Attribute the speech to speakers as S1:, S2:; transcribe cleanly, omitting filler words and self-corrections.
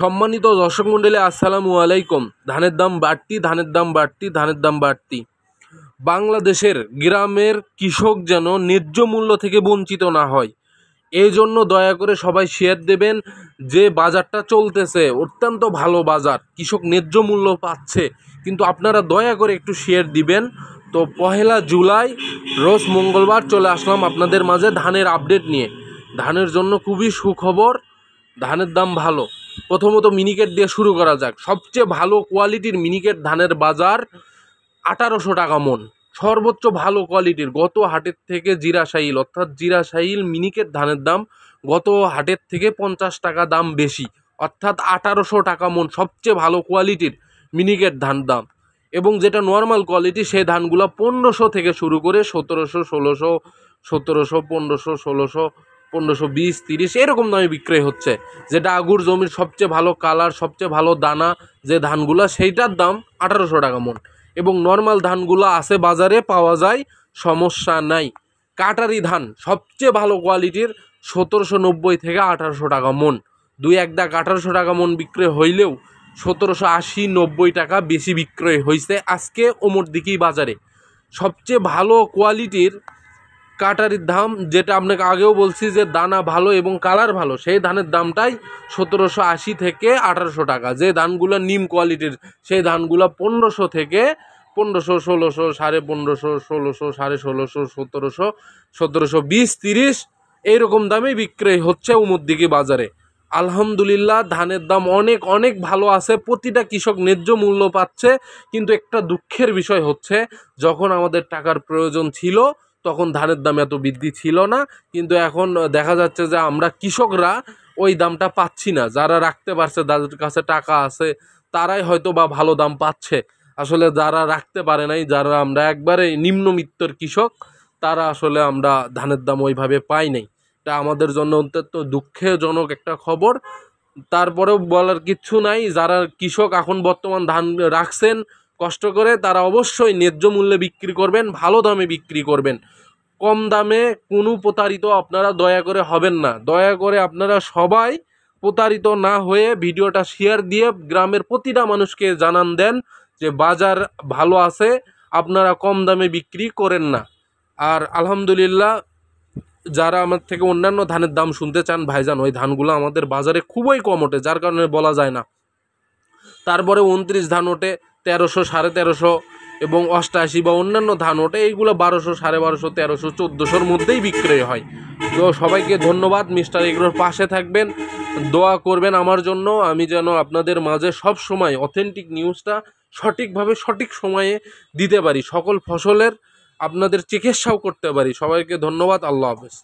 S1: সম্মানিত দর্শক মণ্ডলী, আসসালামু আলাইকুম। ধানের দাম বাড়তি, ধানের দাম বাড়তি, ধানের দাম বাড়তি। বাংলাদেশের গ্রামের কৃষক যেন ন্যায্য মূল্য থেকে বঞ্চিত না হয়, এই জন্য দয়া করে সবাই শেয়ার দেবেন। যে বাজারটা চলতেছে অত্যন্ত ভালো বাজার, কৃষক ন্যায্য মূল্য পাচ্ছে, কিন্তু আপনারা দয়া করে একটু শেয়ার দিবেন। তো 1 জুলাই রোজ মঙ্গলবার চলে আসলাম আপনাদের মাঝে ধানের আপডেট নিয়ে। ধানের জন্য খুবই সুখবর, ধানের দাম ভালো। প্রথমত মিনিকেট দিয়ে শুরু করা যাক। সবচেয়ে ভালো কোয়ালিটির মিনিকেট ধানের বাজার 1800 টাকা মন, সর্বোচ্চ ভালো কোয়ালিটির। গত হাটের থেকে জিরাশাইল অর্থাৎ জিরাশাইল মিনিকেট ধানের দাম গত হাটের থেকে 50 টাকা দাম বেশি, অর্থাৎ 1800 টাকা মন সবচেয়ে ভালো কোয়ালিটির মিনিকেট ধান দাম। এবং যেটা নর্মাল কোয়ালিটি সেই ধানগুলো 1500 থেকে শুরু করে 1700, 1600, 1700, 1500, 1600, 1520, 30 এরকম দামে বিক্রয় হচ্ছে। যেটা আগুর জমির সবচেয়ে ভালো কালার, সবচেয়ে ভালো দানা যে ধানগুলো, সেইটার দাম 1800 টাকা মন। এবং নর্মাল ধানগুলো আছে বাজারে, পাওয়া যায়, সমস্যা নাই। কাটারি ধান সবচেয়ে ভালো কোয়ালিটির 1790 থেকে 1800 টাকা মন। 2-1 দাগ 1800 টাকা মন বিক্রয় হইলেও 1780-90 টাকা বেশি বিক্রয় হয়েছে আজকে ওমর দিকেই বাজারে। সবচেয়ে ভালো কোয়ালিটির কাটারির দাম, যেটা আপনাকে আগেও বলছি যে দানা ভালো এবং কালার ভালো, সেই ধানের দামটাই 1780 থেকে 1800 টাকা। যে ধানগুলো নিম কোয়ালিটির সেই ধানগুলো 1500 থেকে 1500, 1600, 1550, 1600, 1650, 1700, 1720, 30 এইরকম দামে বিক্রয় হচ্ছে উমরদিঘি বাজারে। আলহামদুলিল্লাহ ধানের দাম অনেক অনেক ভালো আছে, প্রতিটা কৃষক ন্যায্য মূল্য পাচ্ছে। কিন্তু একটা দুঃখের বিষয় হচ্ছে, যখন আমাদের টাকার প্রয়োজন ছিল তখন ধানের দাম এত বৃদ্ধি ছিল না, কিন্তু এখন দেখা যাচ্ছে যে আমরা কৃষকরা ওই দামটা পাচ্ছি না। যারা রাখতে পারছে, যাদের কাছে টাকা আছে, তারাই হয়তো বা ভালো দাম পাচ্ছে। আসলে যারা রাখতে পারে নাই, যারা আমরা একবারে নিম্নবিত্তর কৃষক, তারা আসলে আমরা ধানের দাম ওইভাবে পাই নাই। এটা আমাদের জন্য অত্যন্ত দুঃখজনক একটা খবর। তারপরেও বলার কিচ্ছু নাই, যারা কৃষক এখন বর্তমান ধান রাখছেন কষ্ট করে, তারা অবশ্যই ন্যায্য মূল্যে বিক্রি করবেন, ভালো দামে বিক্রি করবেন। কম দামে কোনো প্রতারিত আপনারা দয়া করে হবেন না। দয়া করে আপনারা সবাই প্রতারিত না হয়ে ভিডিওটা শেয়ার দিয়ে গ্রামের প্রতিটা মানুষকে জানান দেন যে বাজার ভালো আছে, আপনারা কম দামে বিক্রি করেন না। আর আলহামদুলিল্লাহ, যারা আমার থেকে অন্যান্য ধানের দাম শুনতে চান ভাইজান, ওই ধানগুলো আমাদের বাজারে খুবই কম ওঠে, যার কারণে বলা যায় না। তারপরে 29 ধান ওঠে 1300, 1350 এবং 88 বা অন্যান্য ধান ওঠে, এইগুলো 1200, 1250, 1300, 1400-র মধ্যেই বিক্রয় হয়। তো সবাইকে ধন্যবাদ। মিস্টার এগ্রোর পাশে থাকবেন, দোয়া করবেন আমার জন্য, আমি যেন আপনাদের মাঝে সব সময় অথেন্টিক নিউজটা সঠিকভাবে সঠিক সময়ে দিতে পারি, সকল ফসলের আপনাদের চিকিৎসাও করতে পারি। সবাইকে ধন্যবাদ। আল্লাহ হাফেজ।